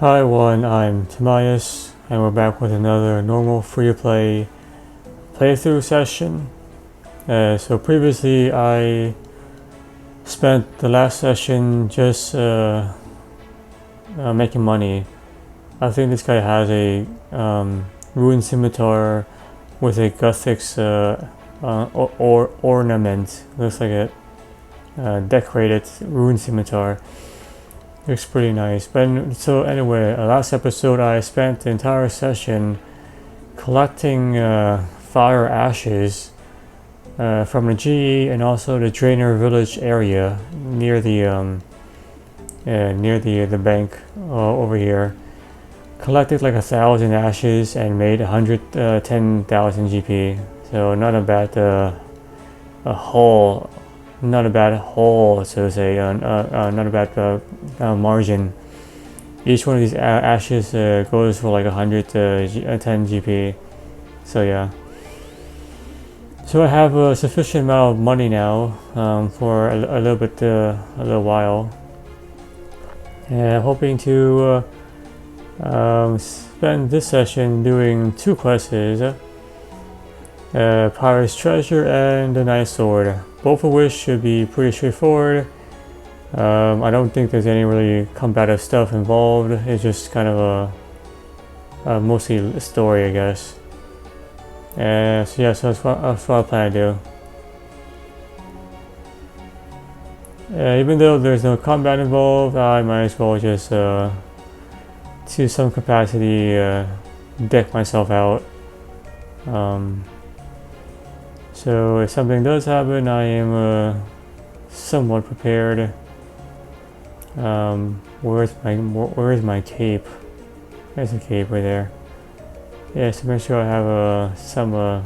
Hi everyone, I'm Tobias, and we're back with another normal free-to-play playthrough session. So previously I spent the last session just making money. I think this guy has a rune scimitar with a Gothic ornament. Looks like a decorated rune scimitar. Looks pretty nice. But so anyway, last episode I spent the entire session collecting fire ashes from the GE and also the Drainer Village area near the bank over here. Collected like 1,000 ashes and made 110,000 GP. So not a bad haul. Not a bad haul, so to say. Not a bad margin. Each one of these ashes goes for like 110 GP. So yeah. So I have a sufficient amount of money now for a little while. And I'm hoping to spend this session doing two quests. Pirate's Treasure and the Nice Sword. Both of which should be pretty straightforward. I don't think there's any really combative stuff involved. It's just kind of a mostly a story, I guess. So yeah, so that's what I plan to do. Even though there's no combat involved, I might as well just to some capacity deck myself out. So if something does happen, I am somewhat prepared. Where's my cape? There's a cape right there. Yeah, so make sure I have some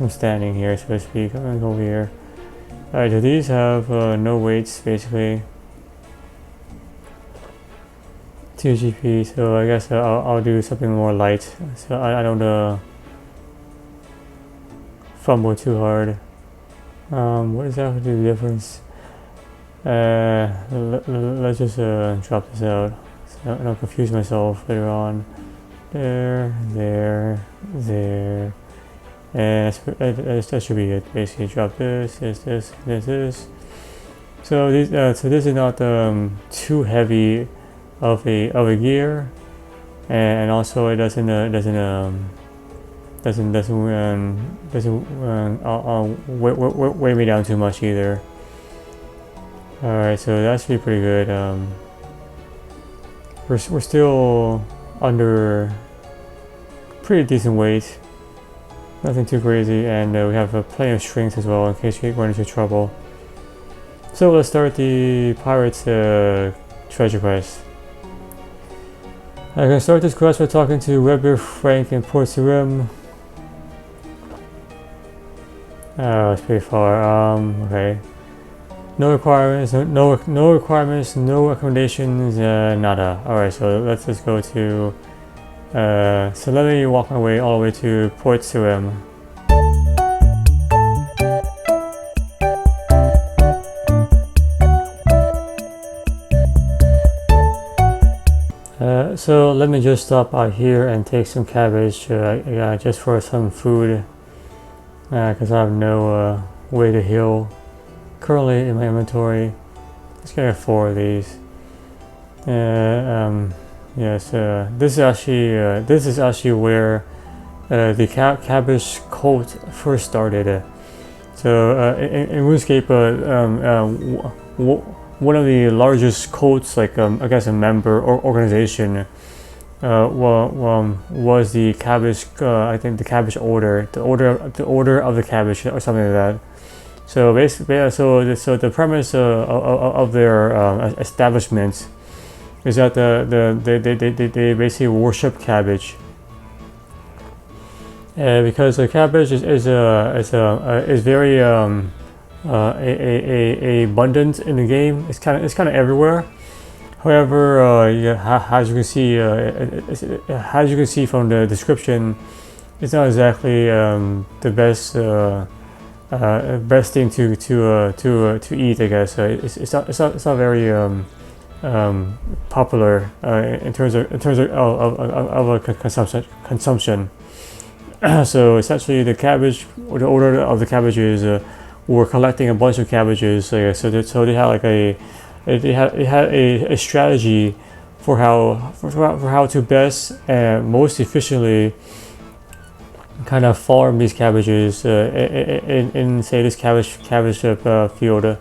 standing here, so to speak. I'm gonna go over here. Alright, so these have no weights basically. 2 GP, so I guess I'll do something more light, so I don't fumble too hard. What exactly the difference? Let's just drop this out so I don't confuse myself later on. There, and that should be it. Basically, drop this. So this is not too heavy of a gear, and also it doesn't weigh me down too much either. Alright, so that should be pretty good. We're still under pretty decent weight, nothing too crazy, and we have plenty of strength as well in case we run into trouble. So let's start the Pirate's Treasure quest. I'm gonna start this quest by talking to Weber, Frank, and Port Sarim. Oh, it's pretty far. Okay. No requirements, no requirements, no recommendations, nada. Alright, so let's just go to so let me walk my way all the way to Port Sarim. So let me just stop out here and take some cabbage just for some food, because I have no way to heal currently in my inventory. Let's get 4 of these. Yes, this is actually where the cabbage cult first started. So in RuneScape, one of the largest cults, like I guess a member or organization, was the cabbage. I think the cabbage order, the order of the cabbage, or something like that. So basically, so the premise of their establishment is that they basically worship cabbage, because the cabbage is very abundant in the game. It's kind of everywhere. However, yeah, as you can see from the description, it's not exactly the best thing to eat, I guess. It's not very popular in terms of a consumption. So essentially, the cabbage, or the order of the cabbages, were collecting a bunch of cabbages. So they had like they had a strategy for how to best and most efficiently kind of farm these cabbages in say this cabbage field.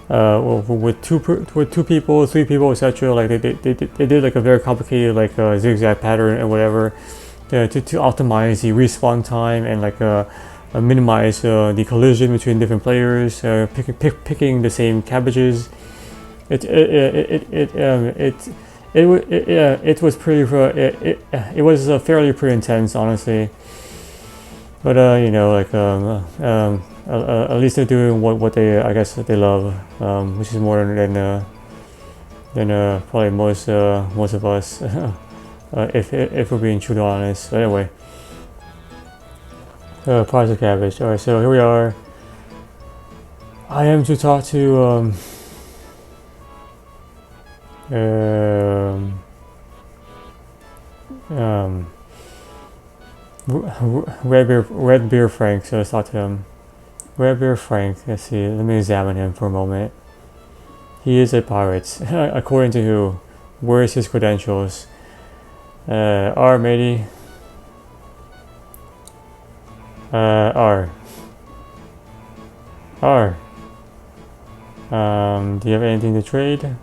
With two people, three people, etc. Like they did like a very complicated like zigzag pattern and whatever to optimize the respawn time and like minimize the collision between different players. Picking the same cabbages. It was it was fairly pretty intense, honestly. But you know, like at least they're doing what they, I guess, they love, which is more than probably most of us, if we're being truly honest. So anyway, price of cabbage. All right, so here we are. I am to talk to Red Beer Frank. So let's talk to him. Red Beer Frank. Let's see. Let me examine him for a moment. He is a pirate, according to who? Where's his credentials? R, matey. R. Do you have anything to trade?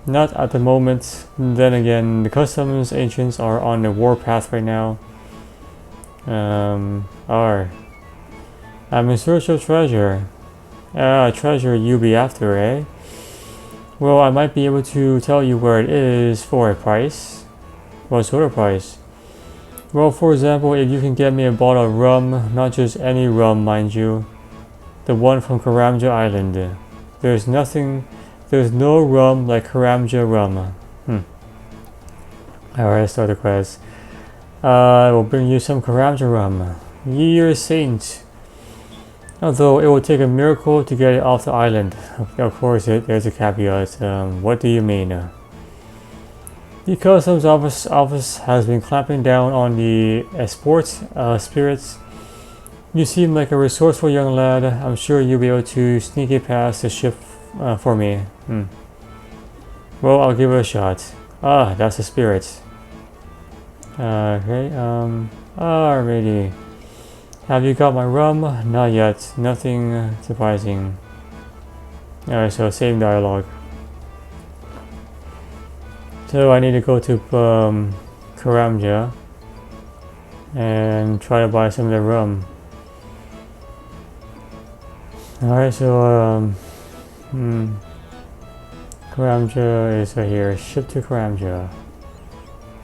Not at the moment. Then again, the customs agents are on the warpath right now. R. I'm in search of treasure. Treasure you be after, eh? Well, I might be able to tell you where it is for a price. What sort of price? Well, for example, if you can get me a bottle of rum, not just any rum, mind you, the one from Karamja Island. There's no rum like Karamja rum. Alright, start the quest. I will bring you some Karamja rum. Ye are a saint. Although it will take a miracle to get it off the island. Of course, there's a caveat. What do you mean? The customs office has been clamping down on the spirits. You seem like a resourceful young lad. I'm sure you'll be able to sneak it past the ship for me. Well, I'll give it a shot. Ah, that's the spirit. Okay, alrighty. Have you got my rum? Not yet. Nothing surprising. Alright, so same dialogue. So I need to go to Karamja and try to buy some of their rum. Alright, so Karamja is right here. Ship to Karamja.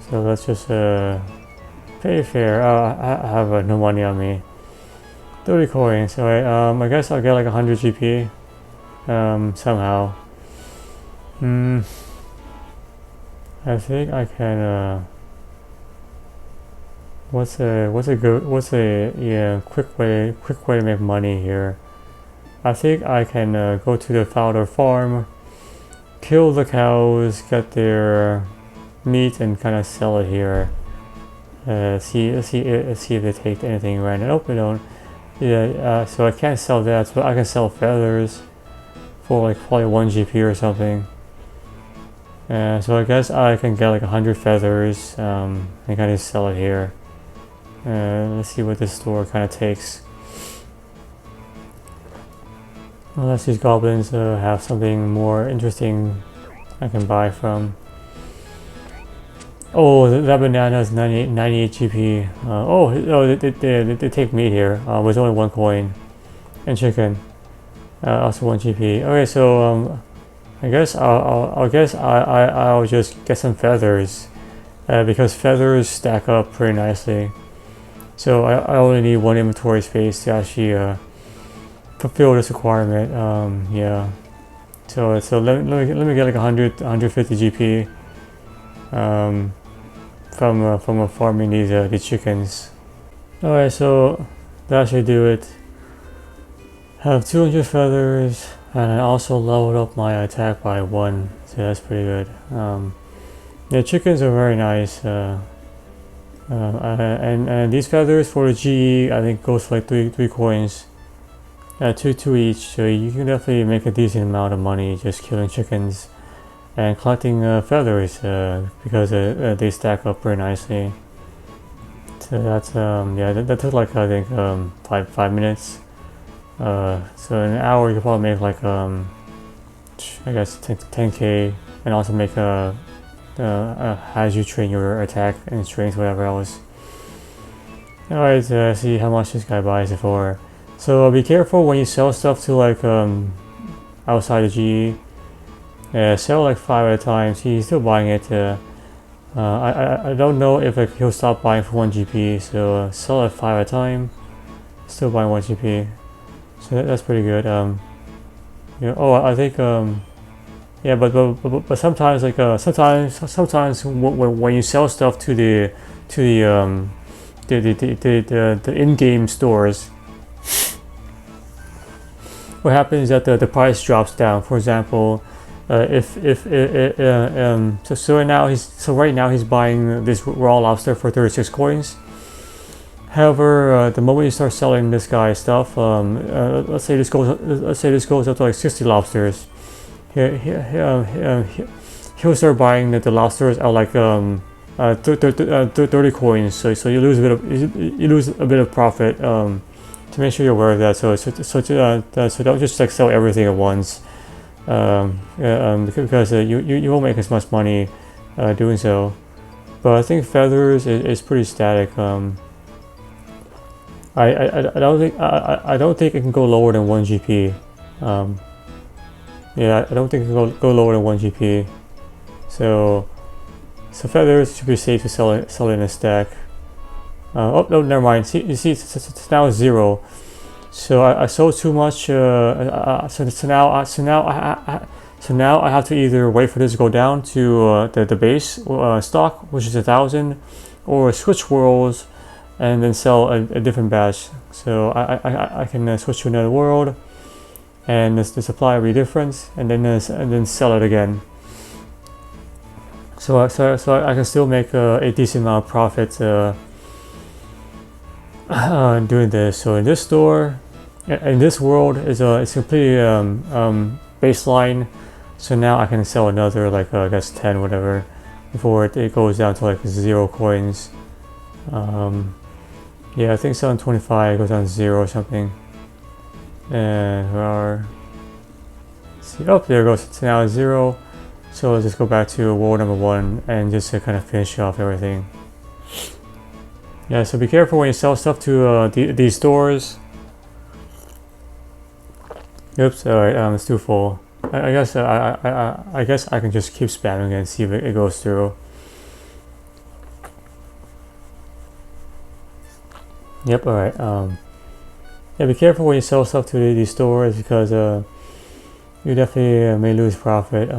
So let's just pay fare. I have no money on me. 30 coins. So I guess I'll get like 100 GP somehow. I think I can. What's a quick way to make money here? I think I can go to the fowler farm, kill the cows, get their meat, and kind of sell it here. Let's see if they take anything random. Nope, they don't. Yeah, so I can't sell that, but I can sell feathers for like probably 1 GP or something. So I guess I can get like 100 feathers and kind of sell it here. Let's see what this store kind of takes. Unless these goblins have something more interesting I can buy from. Oh, that banana is 98 GP. They take meat here. With only 1 coin. And chicken. Also 1 GP. Okay, so I guess I'll just get some feathers. Because feathers stack up pretty nicely. So I only need 1 inventory space to actually fulfill this requirement. Yeah. So let me get like 150 GP. From farming these chickens. Alright, so that should do it. Have 200 feathers, And I also leveled up my attack by 1, so that's pretty good. The chickens are very nice. And these feathers for the GE, I think goes for like three coins. Two each, so you can definitely make a decent amount of money just killing chickens and collecting feathers because they stack up very nicely. So that's yeah, that took like I think 5 minutes. So in an hour you could probably make like I guess 10k, and also make as you train your attack and strength, whatever else. Alright, see how much this guy buys it for. So be careful when you sell stuff to like outside the GE. Sell like 5 at a time. See, he's still buying it. I don't know if like he'll stop buying for 1 GP. So sell at 5 at a time. Still buying 1 GP. So that's pretty good. Yeah. Oh, I think yeah, but sometimes like sometimes when you sell stuff to the in-game stores, what happens is that the price drops down. For example, so right now he's buying this raw lobster for 36 coins. However, the moment you start selling this guy stuff, let's say this goes up to like 60 lobsters. He'll start buying the lobsters at like 30 coins. So you lose a bit of profit. To make sure you're aware of that. So don't just like sell everything at once. Because you won't make as much money doing so. But I think feathers is pretty static. I don't think it can go lower than 1 GP. Yeah, I don't think it can go lower than 1 GP. So feathers should be safe to sell in a stack. Oh no, never mind. See, you see, it's now 0. So I sold too much. So now I have to either wait for this to go down to the base stock, which is 1,000, or switch worlds and then sell a different batch. So I can switch to another world, and the supply will be different, and then sell it again. So I can still make a decent amount of profit doing this. So in this store, in this world it's completely baseline. So now I can sell another like I guess 10 whatever before it goes down to like 0 coins. Yeah, I think 725 goes down to 0 or something. And see, oh, there it goes. It's now 0. So let's just go back to world number 1 and just kind of finish off everything. Yeah, so be careful when you sell stuff to these stores. Oops, alright, it's too full. I guess I guess I can just keep spamming and see if it goes through. Yep, alright. Yeah, be careful when you sell stuff to these stores because you definitely may lose profit.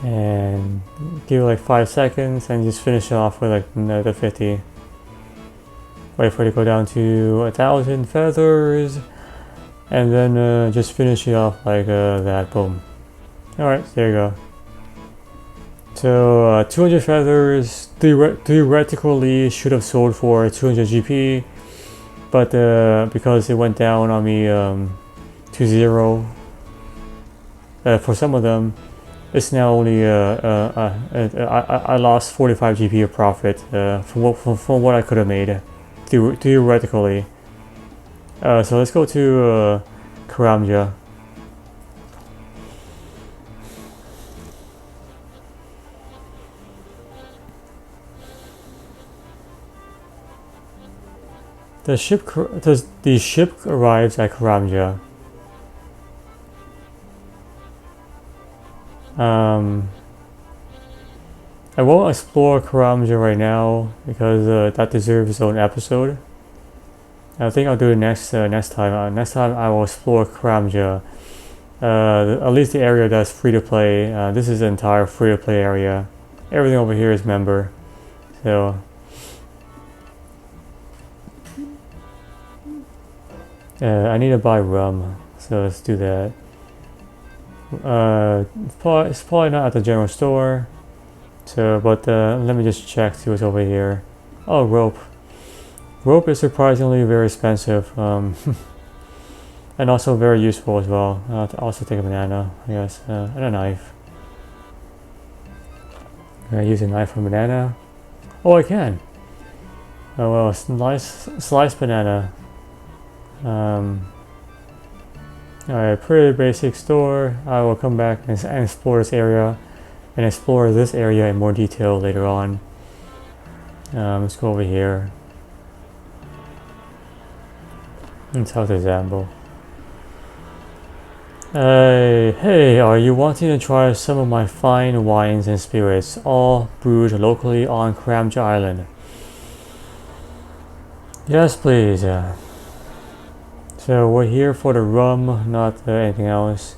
And give it like 5 seconds and just finish off with like another 50. Wait for it to go down to 1,000 feathers, and then just finish it off like that. Boom. Alright, there you go. So 200 feathers theoretically should have sold for 200 GP, but because it went down on me to 0 for some of them, it's now only I lost 45 GP of profit from what I could have made theoretically. So let's go to Karamja. The ship arrives at Karamja. I won't explore Karamja right now because that deserves its own episode. I think I'll do it next time. Next time I will explore Karamja. At least the area that's free to play. This is the entire free to play area. Everything over here is member. So I need to buy rum. so let's do that. It's probably not at the general store. So, but let me just check, see what's over here. Oh, rope. Rope is surprisingly very expensive, and also very useful as well. I'll also take a banana, I guess, and a knife. Can I use a knife for banana? Oh, I can. Oh well, sliced banana. Alright, pretty basic store. I will come back and explore this area, and explore this area in more detail later on. Let's go over here. And talk to Zambo. Hey, are you wanting to try some of my fine wines and spirits, all brewed locally on Cramja Island? Yes, please. So we're here for the rum, not anything else.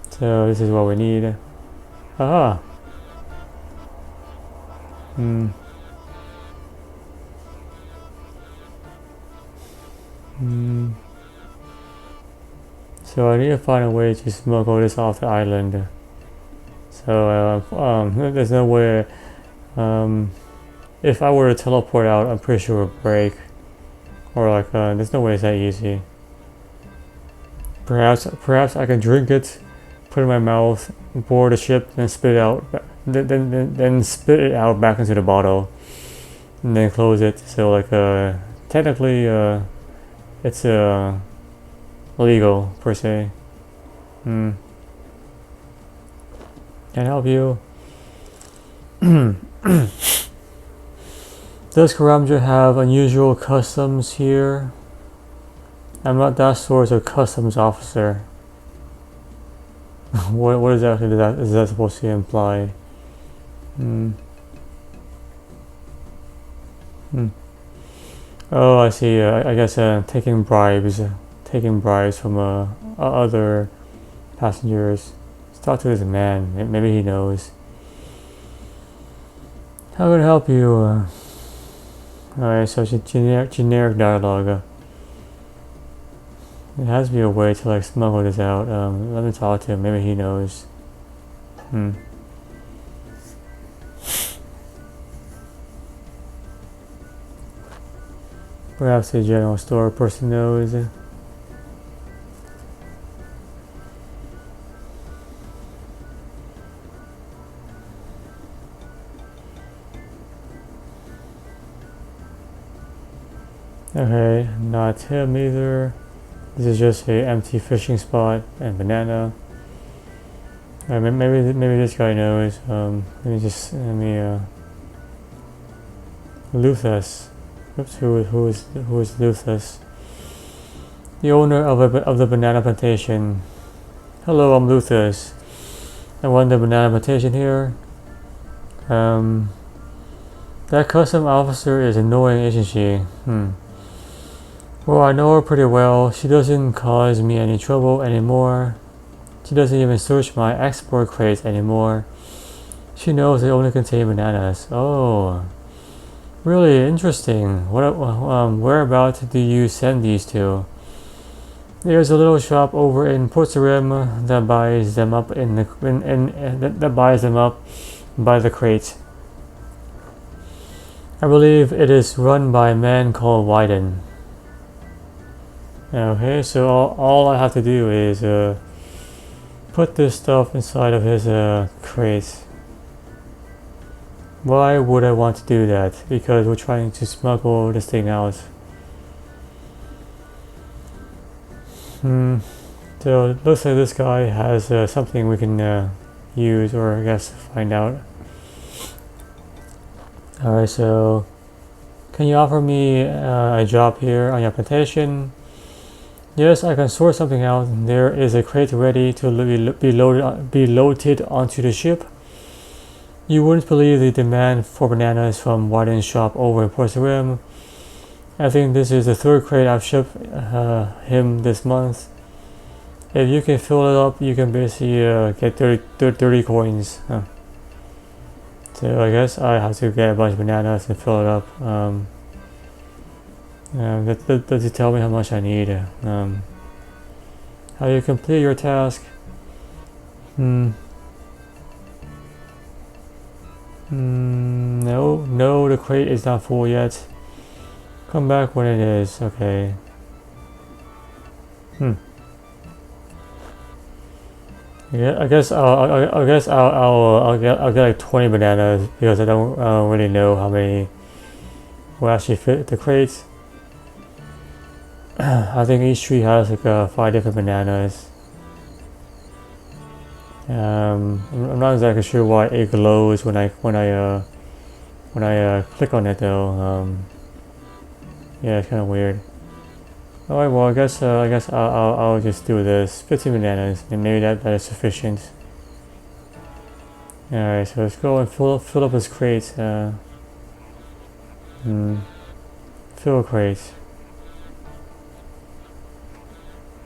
So this is what we need. Aha. So I need to find a way to smuggle this off the island. So there's no way. If I were to teleport out, I'm pretty sure it would break. Or like, there's no way it's that easy. Perhaps I can drink it, put it in my mouth, board the ship, and spit it out. Then spit it out back into the bottle, and then close it. So like, technically, it's illegal per se. Can I help you? Does Karamja have unusual customs here? I'm not that sort of customs officer. What exactly is that supposed to imply? Oh, I see. I guess taking bribes from other passengers. Let's talk to this man. Maybe he knows. How can I help you? Alright, so it's generic dialogue. There has to be a way to like smuggle this out. Let me talk to him. Maybe he knows. Perhaps the general store person knows. Okay, not him either. This is just a empty fishing spot and banana. Maybe this guy knows. Let me Luthus. Oops, who is Luthus? The owner of the banana plantation. Hello, I'm Luthus. I run the banana plantation here. That custom officer is annoying, isn't she? Well, I know her pretty well. She doesn't cause me any trouble anymore. She doesn't even search my export crates anymore. She knows they only contain bananas. Oh, really interesting. Whereabouts do you send these to? There's a little shop over in Portsarim that buys them up that buys them up by the crate. I believe it is run by a man called Wyden. Okay, so all I have to do is put this stuff inside of his crate. Why would I want to do that? Because we're trying to smuggle this thing out. So it looks like this guy has something we can use, or I guess find out. Alright, so can you offer me a job here on your plantation? Yes, I can sort something out. There is a crate ready to be loaded onto the ship. You wouldn't believe the demand for bananas from Wyden's shop over in Portsarim. I think this is the third crate I've shipped him this month. If you can fill it up, you can basically get 30 coins. So I guess I have to get a bunch of bananas and fill it up. Does it tell me how much I need? How you complete your task? No, the crate is not full yet. Come back when it is. Okay. Yeah, I guess I'll get like 20 bananas because I don't really know how many will actually fit the crates. I think each tree has like 5 different bananas. I'm not exactly sure why it glows when I click on it though. Yeah, it's kind of weird. Alright, well I guess I'll just do this. 15 bananas, and maybe that is sufficient. Alright, so let's go and fill up this crate. Fill a crate.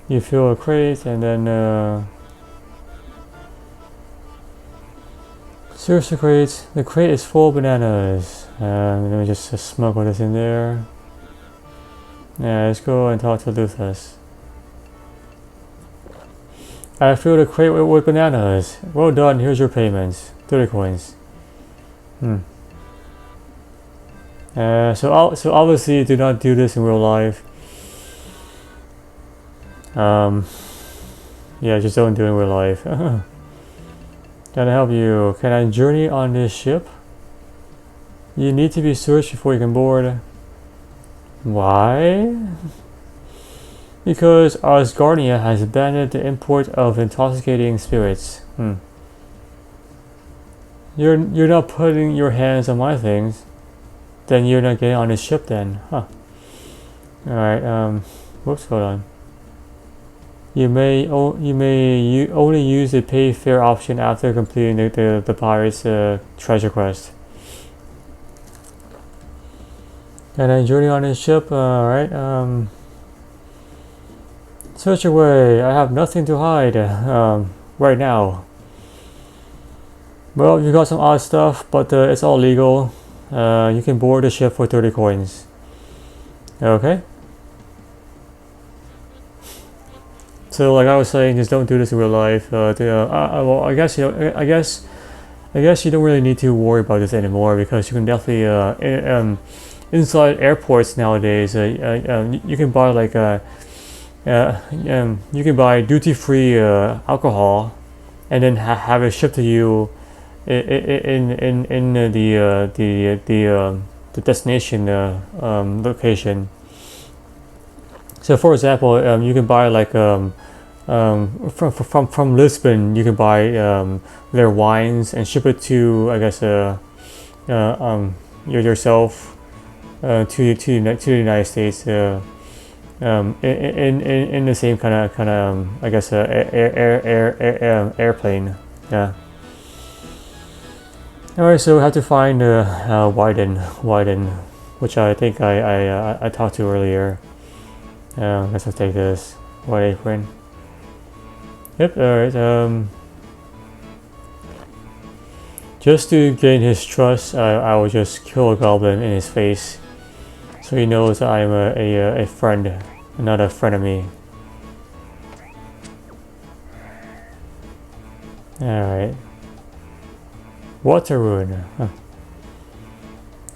You fill a crate and then search the crate. The crate is full of bananas. Let me just smuggle this in there. Yeah, let's go and talk to Luthas. I filled the crate with bananas. Well done, here's your payments. 30 coins. So obviously do not do this in real life. Yeah, just don't do it in real life. Can I help you? Can I journey on this ship? You need to be searched before you can board. Why? Because Asgardia has banned the import of intoxicating spirits. You're not putting your hands on my things. Then you're not getting on this ship then. Huh. Alright, whoops, hold on. You may only use the pay fare option after completing the pirate's treasure quest. Can I journey on this ship? Alright, search away. I have nothing to hide right now. Well, you got some odd stuff, but it's all legal. You can board the ship for 30 coins. Okay. So, like I was saying, just don't do this in real life. Well, I guess you don't really need to worry about this anymore because you can definitely inside airports nowadays. You can buy like you can buy duty-free alcohol, and then have it shipped to you in the destination location. So, for example, you can buy like from Lisbon, you can buy their wines and ship it to, I guess, yourself to the United States. In the same kind of I guess airplane. Yeah. Alright, so we have to find Wyden, which I think I talked to earlier. Let's take this white apron. Yep. Alright. Just to gain his trust, I will just kill a goblin in his face, so he knows I am a friend, not a frenemy. Alright. Water rune. Huh.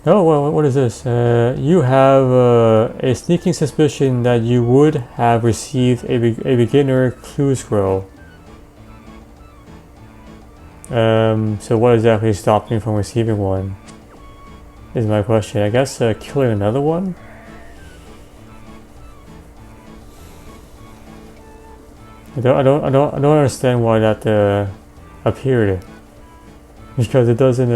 Oh, well, what is this? You have a sneaking suspicion that you would have received a beginner clue scroll. So what exactly stopped me from receiving one? Is my question. I guess killing another one? I don't understand why that appeared. Because it doesn't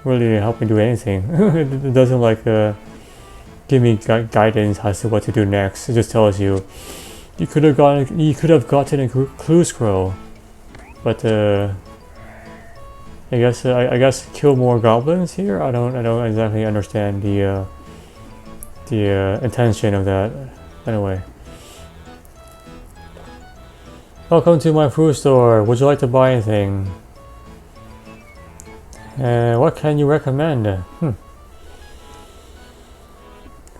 really help me do anything. It doesn't like give me guidance as to what to do next. It just tells you you could have gotten a clue scroll, but I guess kill more goblins here. I don't exactly understand the intention of that. Anyway. Welcome to my food store. Would you like to buy anything? What can you recommend?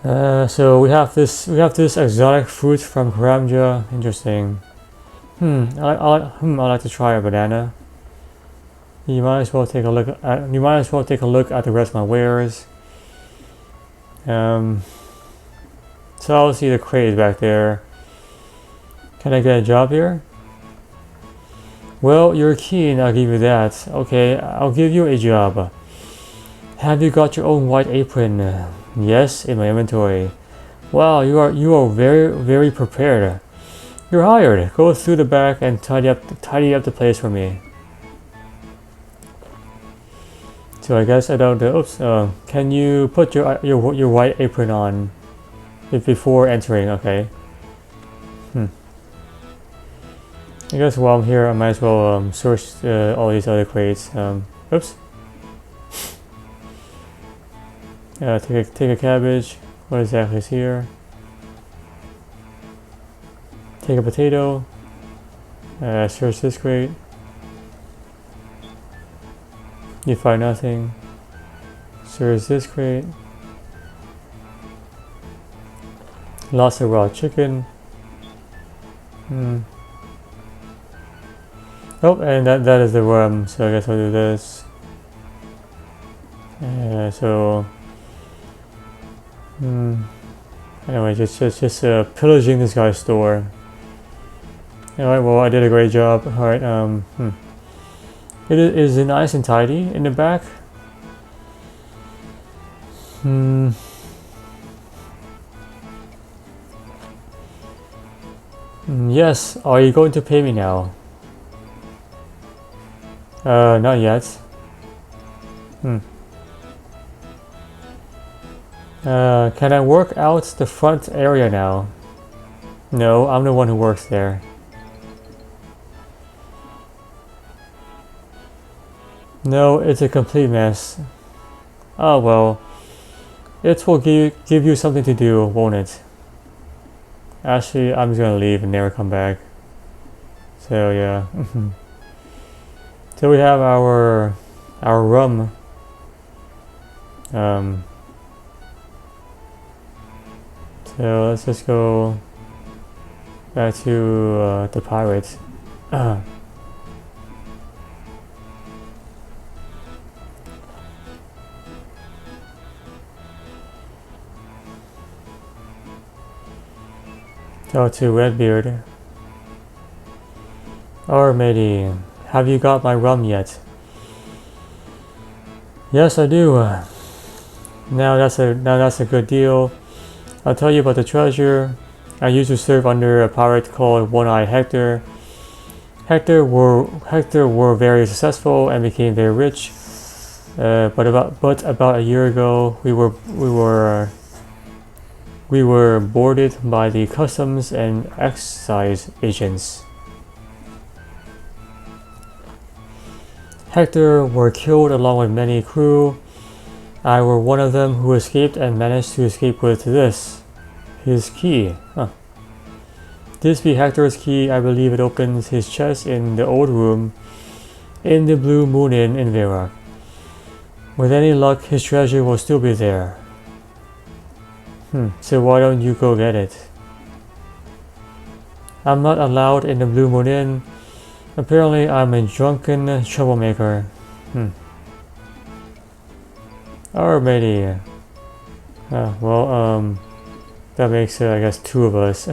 So we have this exotic fruit from Karamja. Interesting. I'd like to try a banana. You might as well take a look at the rest of my wares. So I'll see the crate back there. Can I get a job here? Well, you're keen, I'll give you that. Okay, I'll give you a job. Have you got your own white apron? Yes, in my inventory. Wow, you are very prepared. You're hired. Go through the back and tidy up the place for me. So I guess I don't. Oops. Can you put your white apron on before entering? Okay. I guess while I'm here, I might as well search all these other crates. Oops. Take a cabbage. What exactly is here? Take a potato. Search this crate. You find nothing. Search this crate. Lots of raw chicken. Oh, and that is the worm. So I guess I'll do this. Anyway, just pillaging this guy's store. Alright, well, I did a great job. Alright, Is it nice and tidy in the back? Yes, are you going to pay me now? Not yet. Can I work out the front area now? No, I'm the one who works there. No, it's a complete mess. Oh well. It will give you something to do, won't it? Actually, I'm just gonna leave and never come back. So yeah. So we have our rum. So let's just go back to the pirates. Go to Redbeard. Or matey, have you got my rum yet? Yes, I do. Now that's a good deal. I'll tell you about the treasure. I used to serve under a pirate called One-Eyed Hector. Hector were very successful and became very rich. But about a year ago, we were boarded by the customs and excise agents. Hector were killed along with many crew. I were one of them who escaped and managed to escape with this, his key. This be Hector's key. I believe it opens his chest in the old room in the Blue Moon Inn in Vera. With any luck, his treasure will still be there. So why don't you go get it? I'm not allowed in the Blue Moon Inn. Apparently I'm a drunken troublemaker. Alright, matey. That makes I guess two of us.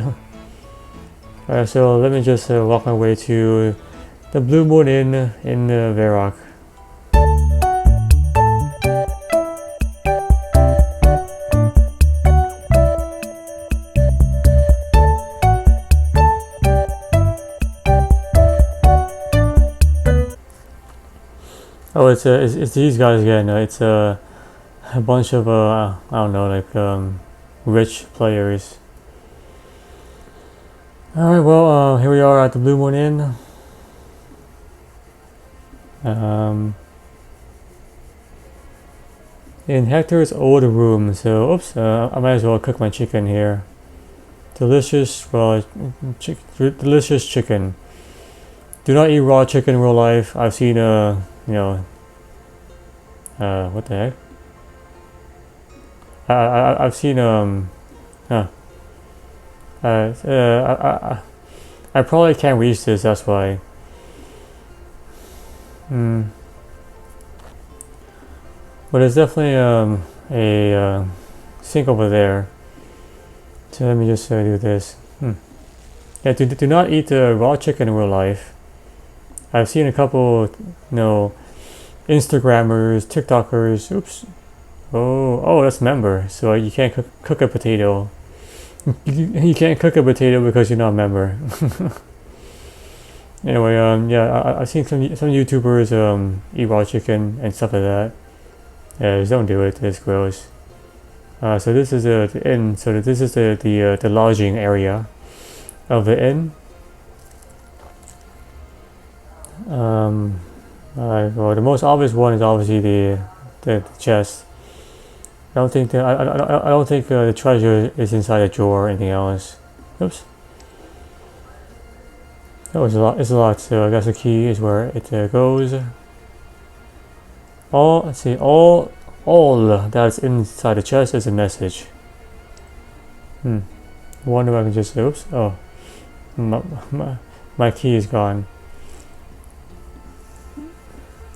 Alright, so let me just walk my way to the Blue Moon Inn in Varrock. Oh, it's these guys again. It's a bunch of I don't know, like rich players. All right, well, here we are at the Blue Moon Inn. In Hector's old room. So, oops, I might as well cook my chicken here. Delicious, delicious chicken. Do not eat raw chicken in real life. I've seen what the heck? I've seen huh. I probably can't reach this. That's why. But there's definitely a sink over there. So let me just do this. Yeah, do not eat raw chicken in real life. I've seen a couple, Instagrammers, TikTokers. Oops. Oh, that's member. So you can't cook a potato. You can't cook a potato because you're not a member. Anyway, yeah, I've seen some YouTubers eat raw chicken and stuff like that. Yeah, just don't do it. It's gross. So this is the inn. So this is the lodging area of the inn. Well, the most obvious one is obviously the chest. I don't think the treasure is inside a drawer or anything else. Oops. That was a lot. It's a lot. So I guess the key is where it goes. Let's see. All that's inside the chest is a message. I wonder if I can just. Oops. Oh, my key is gone.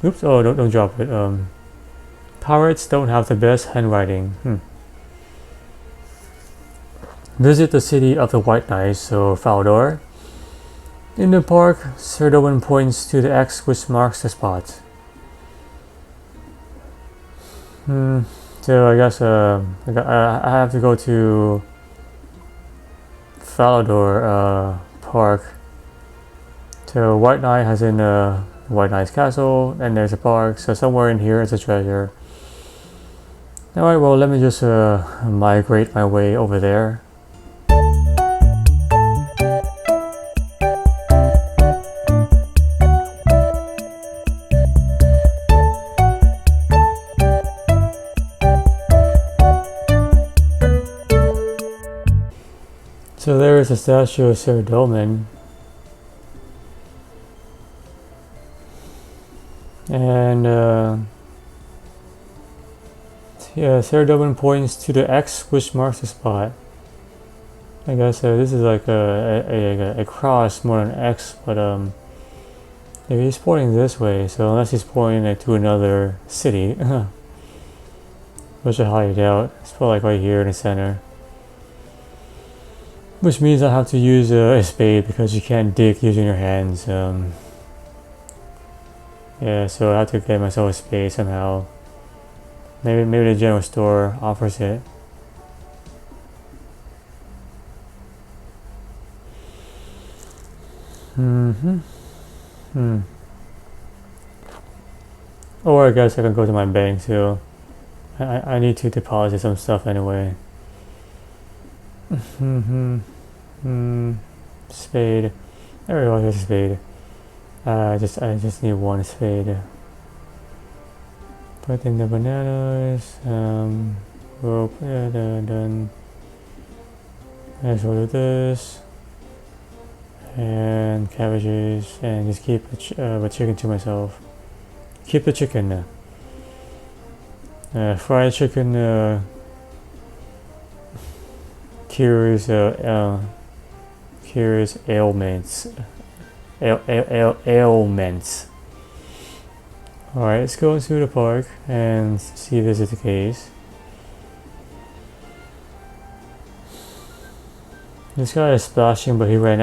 Oops. Oh, don't drop it. Pirates don't have the best handwriting. Visit the city of the White Knights, so Falador. In the park, Sir Dowen points to the X which marks the spot. So I guess I have to go to Falador Park. So White Knight has in White Knight's castle, and there's a park. So somewhere in here is a treasure. Alright, well, let me just migrate my way over there. So there is a statue of Sir Dolman. And yeah, Sir Dolman points to the X which marks the spot. I guess this is like a cross more than an X, but if he's pointing this way, so unless he's pointing to another city, which I highly doubt. It's probably like right here in the center. Which means I have to use a spade because you can't dig using your hands. Yeah, so I have to get myself a spade somehow. Maybe the general store offers it. Or I guess I can go to my bank too. I need to deposit some stuff anyway. Spade. There we go, here's a spade. I just need one spade. Put in the bananas, rope, done. Let's do this. And cabbages, and just keep the chicken to myself. Keep the chicken. Fried chicken cures ailments. Ailments. Alright, let's go into the park and see if this is the case. This guy is splashing, but he ran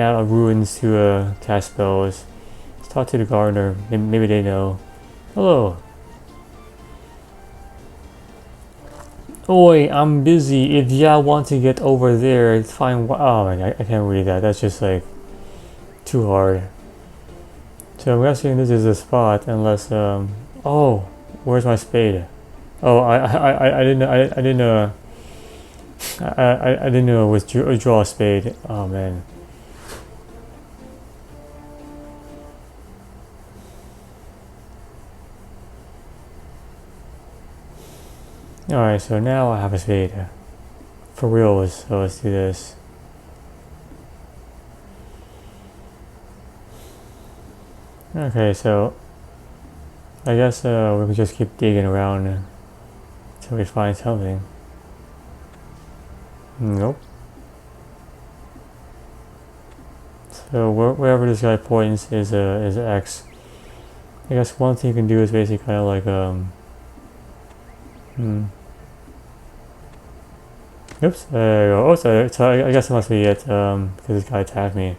out of ruins to cast spells. Let's talk to the gardener. Maybe they know. Hello. Oi, I'm busy. If y'all want to get over there, it's fine. Oh my god, I can't read that. That's just like too hard. So I'm guessing this is the spot, unless oh, where's my spade? Oh, I didn't withdraw a spade. Oh man. Alright, so now I have a spade. For real, so let's do this. Okay, so I guess we can just keep digging around until we find something. Nope. So wherever this guy points is X. I guess one thing you can do is basically kind of like Oops. There you go. Oh, so I guess it must be it. Because this guy attacked me.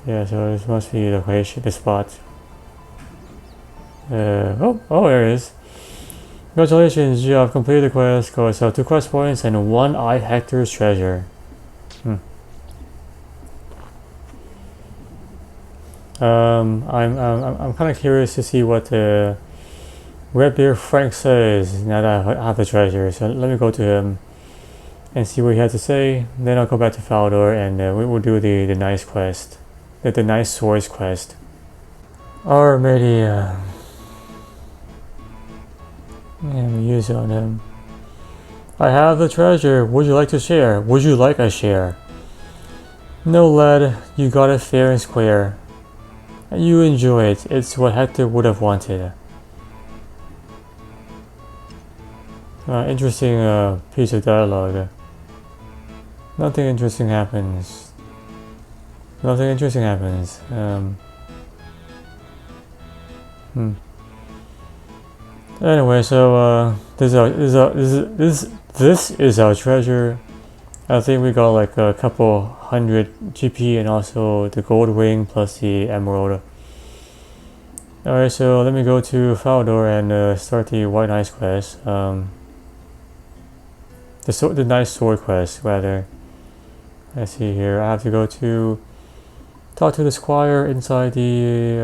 Yeah. So this must be the location, the spot. Oh, there it is. Congratulations, you have completed the quest. Go yourself 2 quest points and 1 eye Hector's treasure. I'm kind of curious to see what Redbeard Frank says now that I have the treasure. So let me go to him and see what he has to say. Then I'll go back to Faldor and we will do the nice quest, the nice swords quest. Alrighty. And we use it on him. I have the treasure. Would you like to share? Would you like a share? No, lad. You got it fair and square. You enjoy it. It's what Hector would have wanted. Interesting piece of dialogue. Nothing interesting happens. Nothing interesting happens. Anyway, so this is our treasure. I think we got like a couple hundred GP and also the gold ring plus the emerald. Alright, so let me go to Faldor and start the White Knights quest. The nice sword quest rather. Let's see here. I have to go to talk to the squire inside the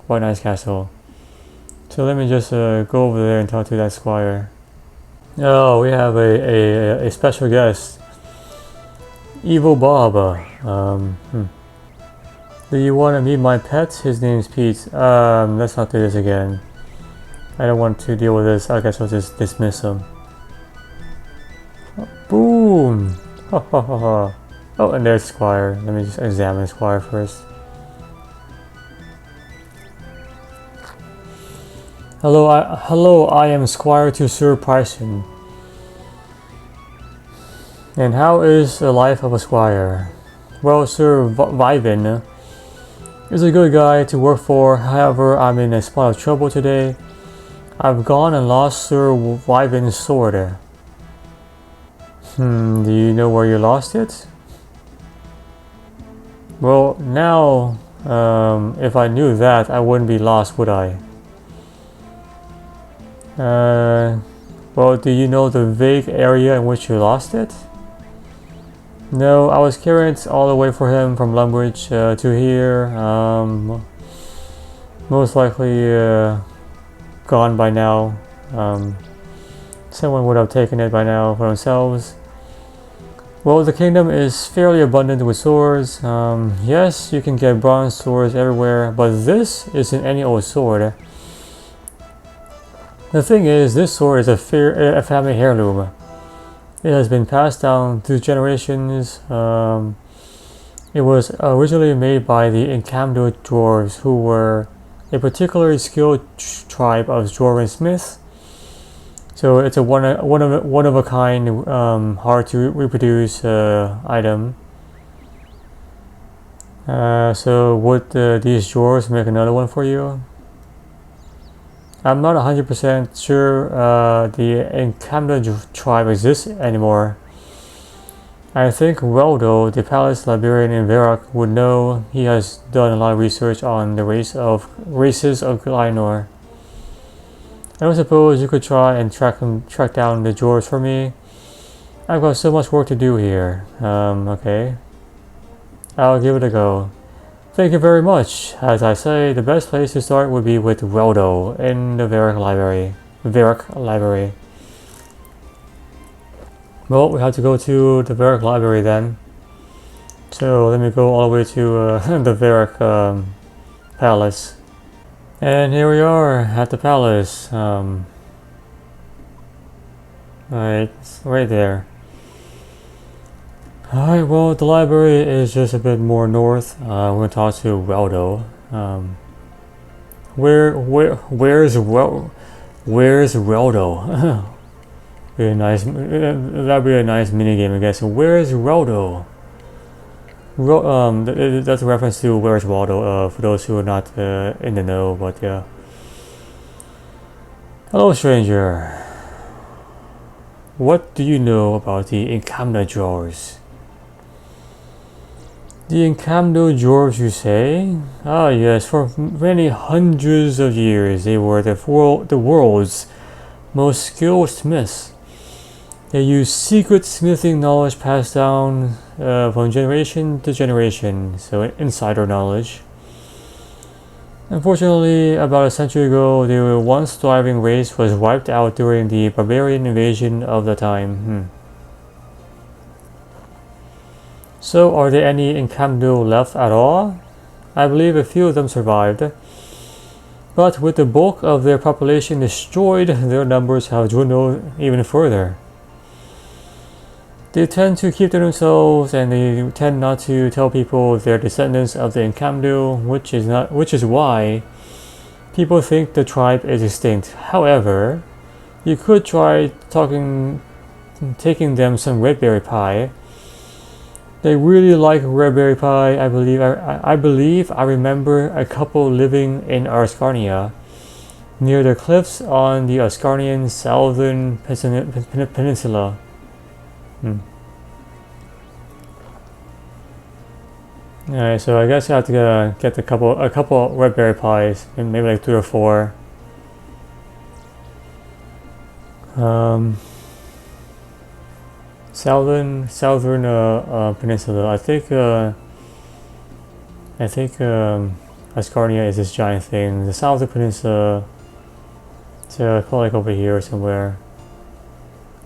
White Knights castle. So let me just go over there and talk to that squire. Oh, we have a special guest. Evil Bob. Do you want to meet my pet? His name's Pete. Let's not do this again. I don't want to deal with this. I guess I'll just dismiss him. Boom! Ha ha ha ha. Oh, and there's Squire. Let me just examine Squire first. Hello, I am Squire to Sir Parson. And how is the life of a squire? Well, Sir Viven is a good guy to work for. However, I'm in a spot of trouble today. I've gone and lost Sir Viven's sword. Do you know where you lost it? Well, now, if I knew that, I wouldn't be lost, would I? Well, do you know the vague area in which you lost it? No, I was carrying it all the way for him from Lumbridge to here. Most likely gone by now. Someone would have taken it by now for themselves. Well, the kingdom is fairly abundant with swords. Yes, you can get bronze swords everywhere, but this isn't any old sword. The thing is, this sword is a family heirloom. It has been passed down through generations. It was originally made by the Encamdo dwarves, who were a particularly skilled tribe of dwarven smiths. So it's a one of a kind, hard to reproduce item. So would these dwarves make another one for you? I'm not 100% sure the Encamdo tribe exists anymore. I think Weldo, the palace librarian in Varrock, would know. He has done a lot of research on the races of Lionor. I don't suppose you could try and track down the dwarves for me. I've got so much work to do here. Okay. I'll give it a go. Thank you very much. As I say, the best place to start would be with Weldo in the Varrock library. Well, we have to go to the Varrock library then. So let me go all the way to the Varrock palace. And here we are at the palace. Right there. Alright, well, the library is just a bit more north. We're going to talk to Weldo. Where's Reldo? Be a nice. That'd be a nice mini game, I guess. Where's Reldo? That's a reference to Where's Waldo. For those who are not in the know, but yeah. Hello, stranger. What do you know about the Incamna drawers? The Incamno dwarves, you say? Ah, yes, for many hundreds of years they were the world's most skilled smiths. They used secret smithing knowledge passed down from generation to generation, so insider knowledge. Unfortunately, about a century ago, the once thriving race was wiped out during the barbarian invasion of the time. So, are there any Incamno left at all? I believe a few of them survived. But with the bulk of their population destroyed, their numbers have dwindled even further. They tend to keep to themselves, and they tend not to tell people they're descendants of the Incamno, which is why people think the tribe is extinct. However, you could try taking them some red berry pie. They really like red berry pie. I believe I remember a couple living in Ascarnia, near the cliffs on the Ascarnian southern peninsula. Alright, so I guess I have to get a couple red berry pies, maybe like 3 or 4. Southern peninsula. I think Ascarnia is this giant thing. The southern peninsula. So probably like over here somewhere.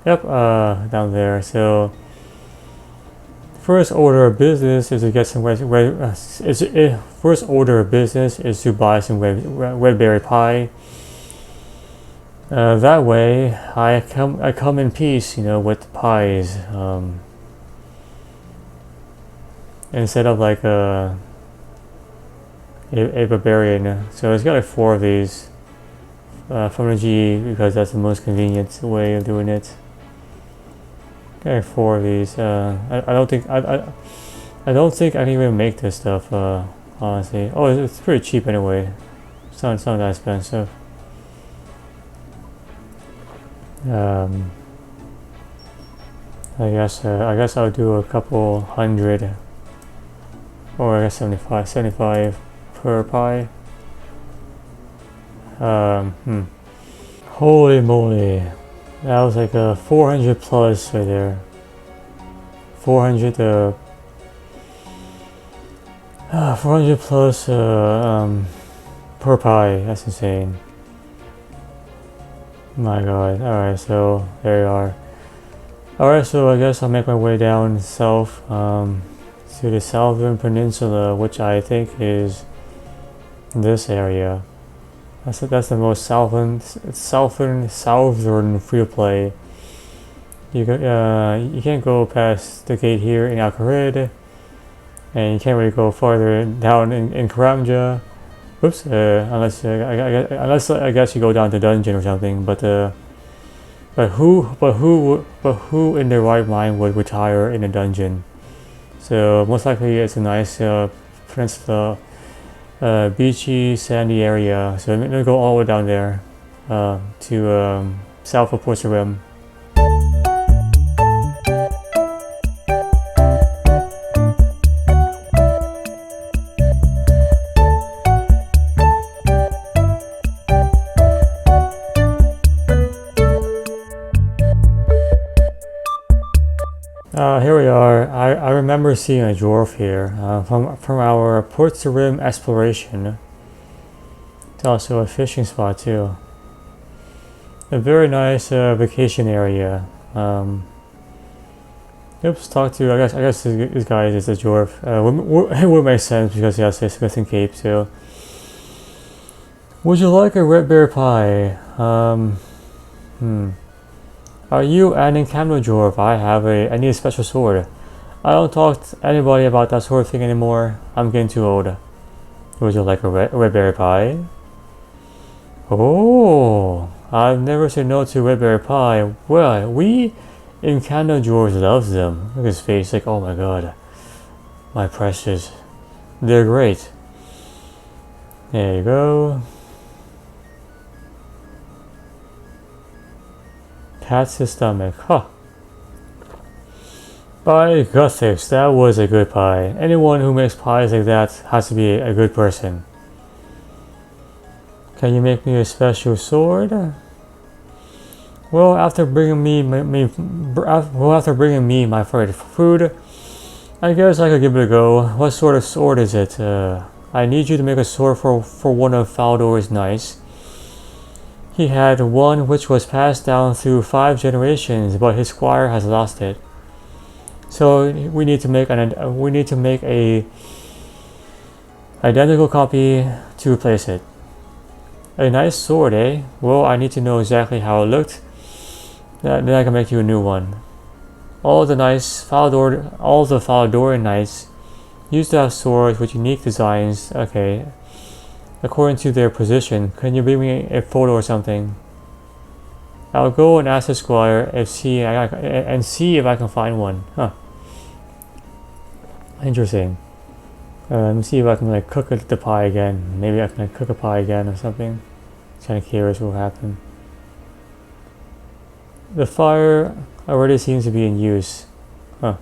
Yep, down there. So first order of business is to get some first order of business is to buy some red berry pie. That way, I come in peace, with pies. Instead of like a barbarian. So it's got like 4 of these from the G because that's the most convenient way of doing it. Okay, 4 of these. I don't think I don't think I can even make this stuff. Honestly, it's pretty cheap anyway. It's not that expensive. I guess I'll do a couple hundred, or I guess 75 per pie. Holy moly, that was like a 400 plus right there. 400 plus per pie. That's insane. My god. Alright, so there you are. Alright, so I guess I'll make my way down south to the southern peninsula, which I think is this area. That's the most southern free play. You can't go past the gate here in Alcarid, and you can't really go farther down in Karamja. Oops, unless I guess you go down to dungeon or something, but who in their right mind would retire in a dungeon? So most likely it's a nice peninsula, beachy, sandy area. So I'm gonna go all the way down there to south of Port Sarim. Here we are. I remember seeing a dwarf here from our Port Sarim exploration. It's also a fishing spot too. A very nice vacation area. Oops, talk to. I guess this guy is a dwarf. It would make sense because he has a smithing cape. So, would you like a red bear pie? Are you an Incamno dwarf? I need a special sword. I don't talk to anybody about that sort of thing anymore. I'm getting too old. Would you like a red berry pie? Oh, I've never said no to red berry pie. Well, we in Canada George loves them. Look at his face, like, oh my god, my precious. They're great. There you go. Pat's his stomach. Huh. By Gothics, that was a good pie. Anyone who makes pies like that has to be a good person. Can you make me a special sword? Well, after bringing me my favorite food, I guess I could give it a go. What sort of sword is it? I need you to make a sword for one of Faldor's knights. He had one which was passed down through 5 generations, but his squire has lost it. So we need to make a identical copy to replace it. A nice sword, eh? Well, I need to know exactly how it looked. Then I can make you a new one. All the Faldorian knights used to have swords with unique designs. Okay, according to their position. Can you bring me a photo or something? I'll go and ask the squire and see if I can find one. Huh. Interesting. Let me see if I can like cook the pie again. Maybe I can like, cook a pie again or something. Kind of curious what will happen. The fire already seems to be in use. Huh.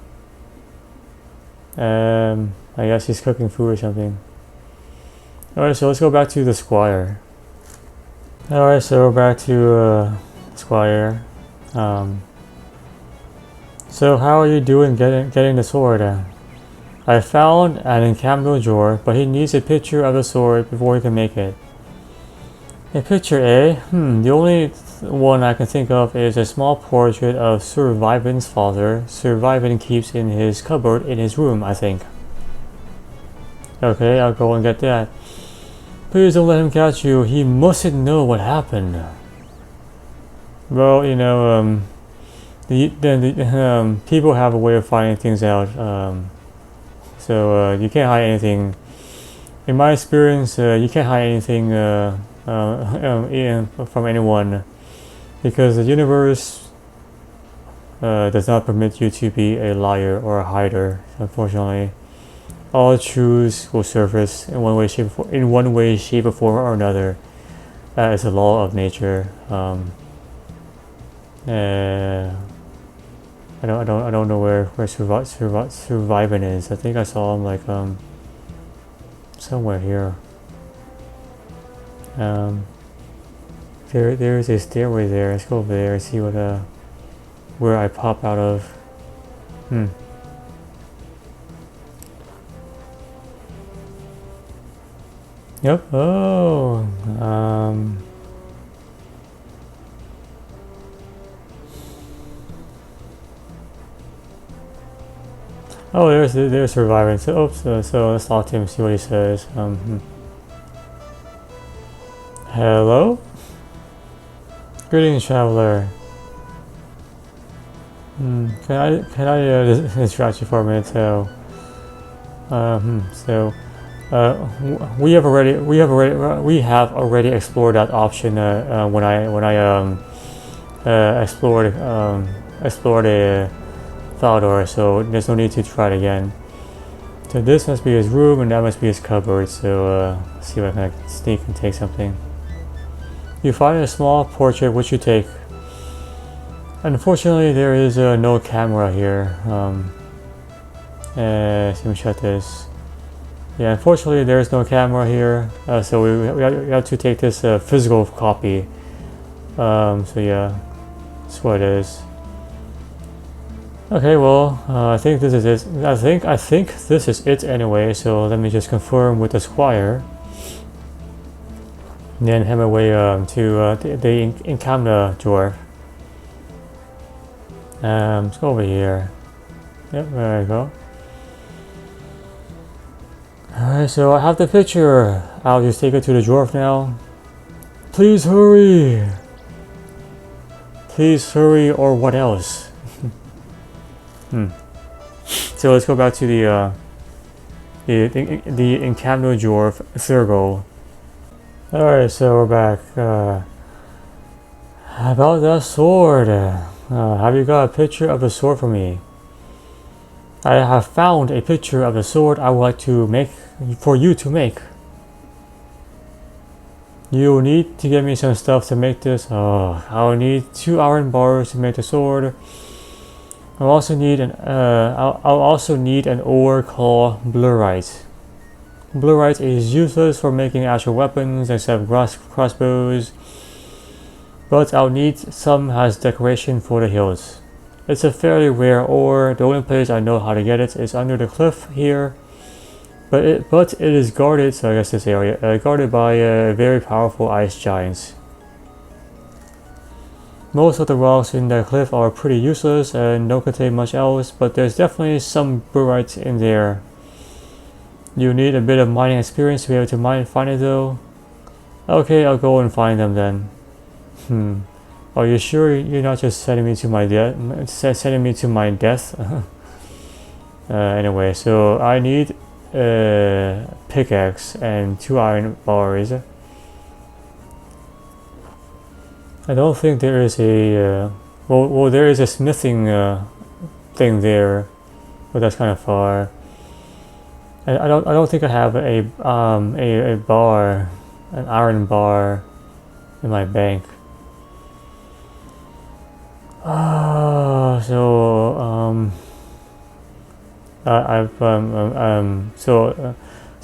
I guess he's cooking food or something. Alright, so let's go back to the squire. Alright, so back to squire. So how are you doing getting the sword? I found an encampment drawer, but he needs a picture of the sword before he can make it. A picture, eh? The only one I can think of is a small portrait of Sir Viven's father. Sir Viven keeps in his cupboard in his room, I think. Okay, I'll go and get that. Please don't let him catch you. He mustn't know what happened. Well, you know, people have a way of finding things out. So you can't hide anything. In my experience, you can't hide anything from anyone, because the universe does not permit you to be a liar or a hider. Unfortunately, all truths will surface in one way, shape, or form or another. That is a law of nature. I don't know where Survivin is. I think I saw him like somewhere here. There is a stairway there. Let's go over there and see what where I pop out of. Yep. Oh. Oh, there's surviving. So, oops. So let's talk to him. See what he says. Hello. Greetings, traveler. Can I distract you for a minute? So, we have already explored that option when I explored a Faldor, so there's no need to try it again. So this must be his room and that must be his cupboard, so see if I can sneak and take something. You find a small portrait which you take. Unfortunately there is no camera here. Let me shut this. Yeah, unfortunately there is no camera here, so we have to take this physical copy. So yeah, that's what it is. Okay, well, I think this is it. I think this is it anyway. So let me just confirm with the squire, and then head my way to the encampment drawer. Let's go over here. Yep, there we go. Alright, so I have the picture. I'll just take it to the dwarf now. Please hurry! Please hurry, or what else? So let's go back to the encampment dwarf Thurgo. Alright, so we're back. About that sword. Have you got a picture of the sword for me? I have found a picture of the sword I would like to make for you to make. You need to get me some stuff to make this. I'll need 2 iron bars to make the sword. I'll also need an ore called blurite. Blurite is useless for making actual weapons except crossbows, but I'll need some as decoration for the hills. It's a fairly rare ore. The only place I know how to get it is under the cliff here, but it is guarded. So I guess this area guarded by very powerful ice giants. Most of the rocks in the cliff are pretty useless and don't contain much else, but there's definitely some blurite in there. You need a bit of mining experience to be able to find it though. Okay, I'll go and find them then. Are you sure you're not just sending me to my death? Anyway, so I need a pickaxe and 2 iron bars. I don't think there is a well there is a smithing thing there, but that's kind of far. I don't think I have a bar, an iron bar, in my bank. So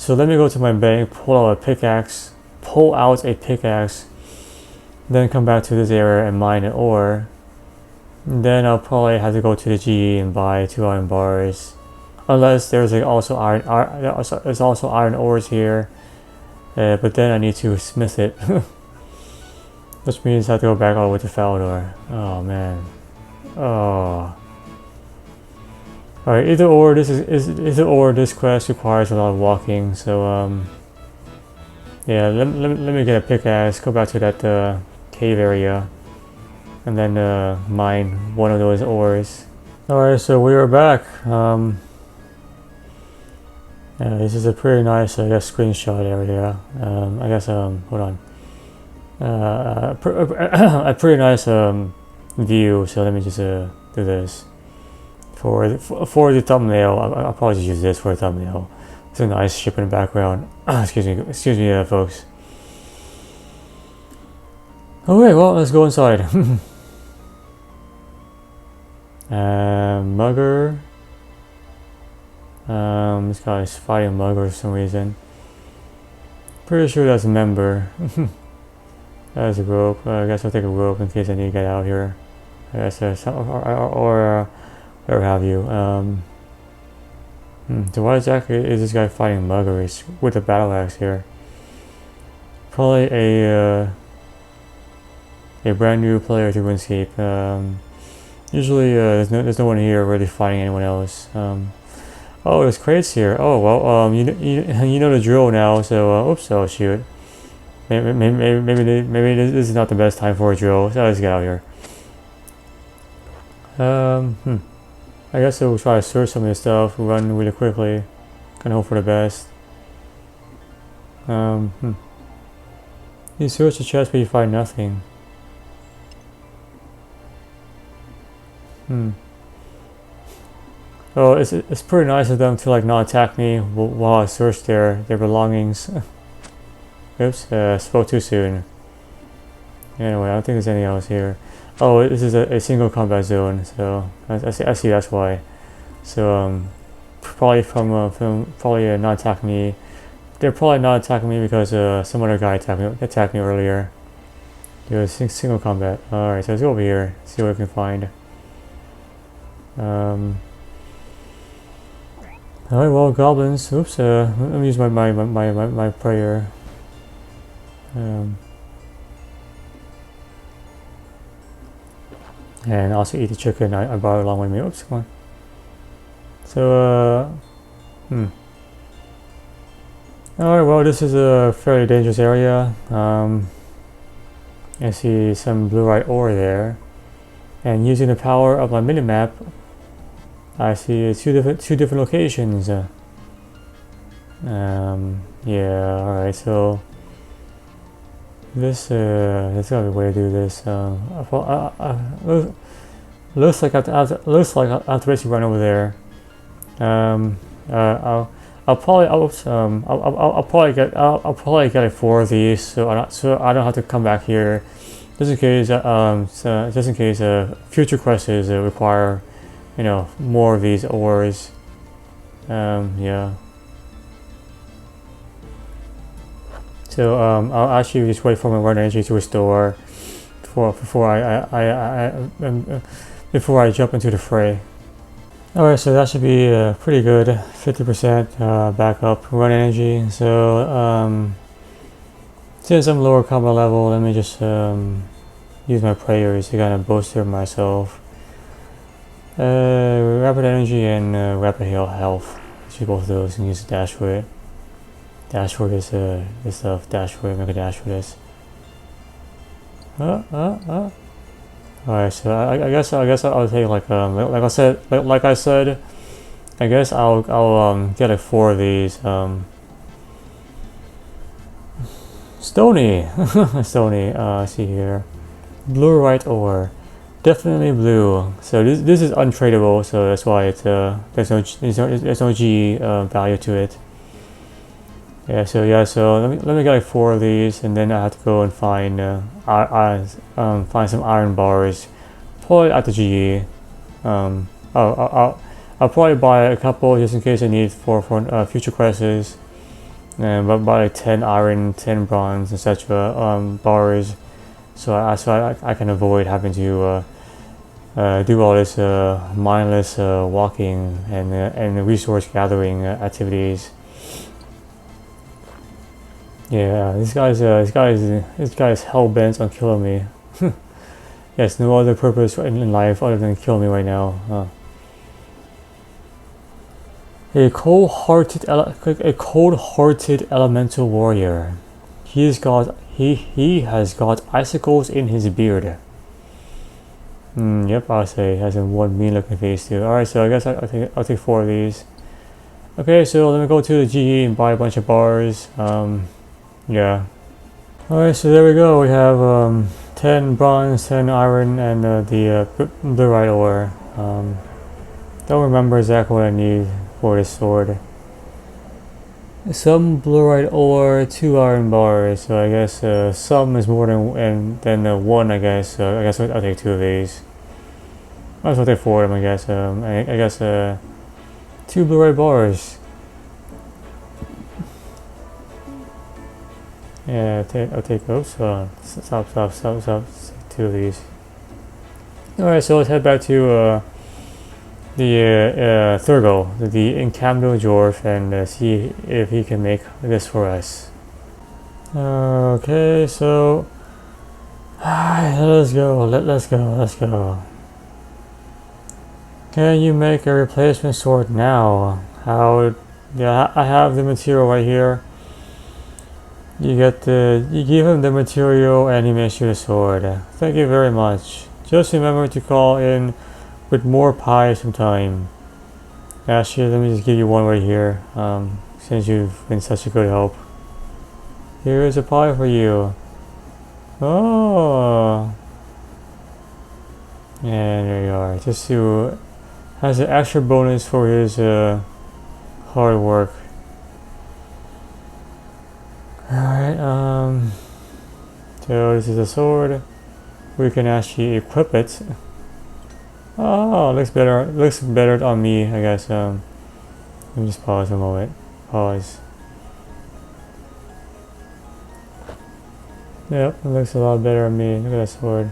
let me go to my bank, pull out a pickaxe, then come back to this area and mine an ore. Then I'll probably have to go to the GE and buy 2 iron bars, unless there's also iron ores here. But then I need to smith it. Which means I have to go back all the way to Falador. Oh man. Oh. Alright, either or this quest requires a lot of walking, so yeah, let me get a pickaxe, go back to that cave area, and then mine one of those ores. Alright, so we are back. Yeah, this is a pretty nice, I guess, screenshot area. I guess hold on. A pretty nice view. So let me just do this for the thumbnail. I'll probably just use this for a thumbnail. It's a nice ship in the background. Excuse me, folks. Okay, well, let's go inside. Mugger. This guy is fighting Mugger for some reason. Pretty sure that's a member. That's a rope. I guess I'll take a rope in case I need to get out here. I guess or have you. So why exactly is this guy fighting muggers with a battle axe here? Probably a brand new player to RuneScape. Usually there's no one here really fighting anyone else. Oh, there's crates here. Oh well, you know the drill now. So oops, oh shoot. Maybe this is not the best time for a drill. So let's get out here. I guess we'll try to search some of this stuff, run really quickly, and hope for the best. You search the chest but you find nothing. Oh, it's pretty nice of them to like not attack me while I search their belongings. Oops, spoke too soon. Anyway, I don't think there's anything else here. Oh, this is a single combat zone, so I see that's why. So probably probably not attacking me. They're probably not attacking me because some other guy attacked me earlier. It was single combat. All right, so let's go over here, see what we can find. Alright, well, goblins. Oops, let me use my prayer. And also eat the chicken I brought along with me. Oops, come on. So, Alright, well, this is a fairly dangerous area. I see some blue-white ore there. And using the power of my minimap, I see two different locations. Yeah, alright, so There's gotta be a way to do this. Looks like I have to basically run over there. I'll probably get like 4 of these, so I don't have to come back here, just in case future quests require, more of these ores. Yeah. So I'll actually just wait for my run energy to restore before I jump into the fray. Alright, so that should be pretty good. 50% backup run energy. So since I'm lower combat level, let me just use my prayers to kind of bolster myself. Rapid energy and rapid health. Use both of those and use the dash for it. Dash for this stuff. Dash for it. Make a dash for this. Alright, so I guess I'll take like I said, I guess I'll get like 4 of these stony stony. See here, blue right ore, definitely blue. So this is untradeable, so that's why it's there's no G value to it. So let me get like 4 of these, and then I have to go and find some iron bars, probably at the GE. I'll probably buy a couple just in case I need for future quests, but buy like 10 iron, 10 bronze, etc. Bars, so I can avoid having to do all this mindless walking and resource gathering activities. Yeah, this guy's hell bent on killing me. Yes, no other purpose in life other than kill me right now. A cold-hearted elemental warrior. He has got icicles in his beard. Yep, I'll say he has a one mean-looking face too. All right, so I guess I'll take 4 of these. Okay, so let me go to the GE and buy a bunch of bars. Yeah. Alright, so there we go. We have 10 bronze, 10 iron, and the blue right ore. Don't remember exactly what I need for this sword. Some blue right ore, 2 iron bars. So I guess some is more than 1. I guess. I guess I'll take 2 of these. Might as well take 4 of them. I guess. I guess 2 blue right bars. Yeah, I'll take those. Stop. 2 of these. Alright, so let's head back to the Thurgo, the Incamdo Dwarf, and see if he can make this for us. Okay, so let's go. Can you make a replacement sword now? How? Yeah, I have the material right here. You give him the material and he makes you the sword. Thank you very much. Just remember to call in with more pie sometime. Actually, let me just give you one right here, since you've been such a good help. Here is a pie for you. Oh! And there you are. Just to has an extra bonus for his hard work. Alright, so this is a sword. We can actually equip it. Oh, looks better on me, I guess. Let me just pause a moment. Pause. Yep, it looks a lot better on me. Look at that sword.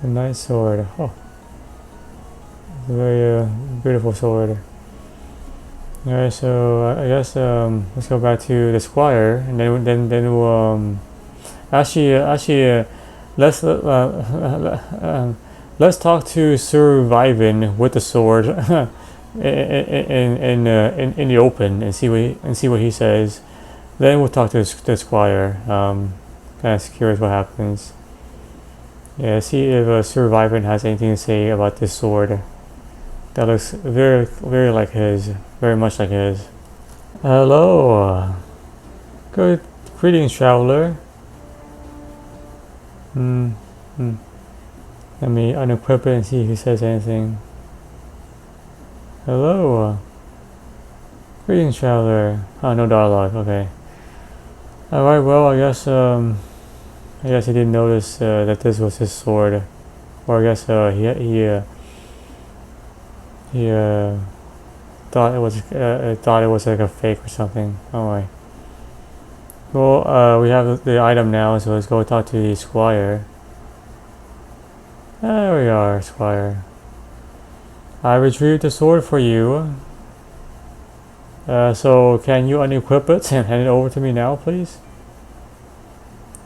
The nice sword. Oh. It's a very beautiful sword. Alright, so I guess let's go back to the squire, and then we'll actually let's talk to Sir Viven with the sword in the open and see what he says. Then we'll talk to the squire. Kind of curious what happens. Yeah, see if Sir Viven has anything to say about this sword. That looks very like his, very much like his. Hello. Good greetings, traveler. Let me unequip it and see if he says anything. Hello. Greetings, traveler. Oh, no dialogue. Okay. Alright, well, I guess he didn't notice that this was his sword. Or I guess he thought it was like a fake or something. Alright. Well, we have the item now, so let's go talk to the squire. There we are, squire. I retrieved the sword for you. So can you unequip it and hand it over to me now, please?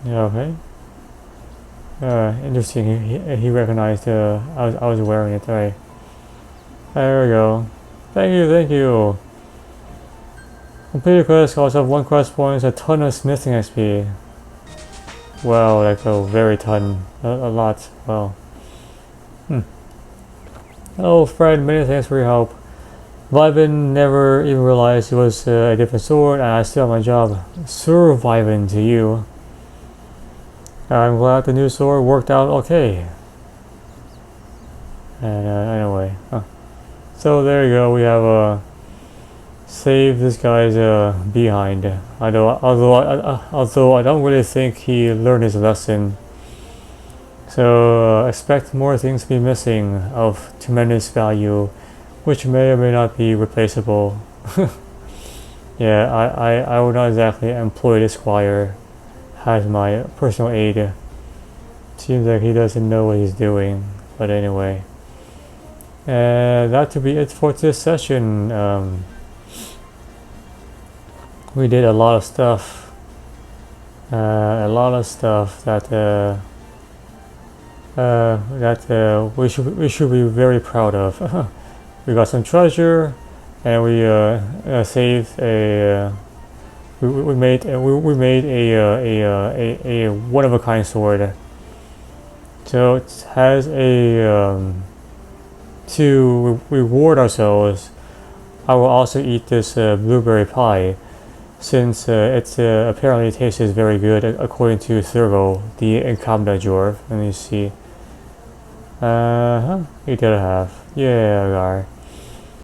Yeah, okay. Interesting. He recognized I was wearing it. Alright. There we go. Thank you. Complete a quest costs of 1 quest point, a ton of smithing XP. Wow, like a very ton. A lot. Wow. Hello, Fred. Many thanks for your help. Vivin never even realized it was a different sword, and I still have my job. Surviving to you. I'm glad the new sword worked out okay. And anyway, so there you go. We have saved this guy's behind. Although I don't really think he learned his lesson. So expect more things to be missing of tremendous value, which may or may not be replaceable. Yeah, I would not exactly employ this squire as my personal aide. Seems like he doesn't know what he's doing. But anyway, that to be it for this session. We did a lot of stuff. That we should be very proud of. We got some treasure, and we saved a. We made a one of a kind sword. So it has a to reward ourselves. I will also eat this blueberry pie, since it apparently tastes very good according to Thurvo, the Incomda dwarf. Let me see. You did a half. Yeah, Gar.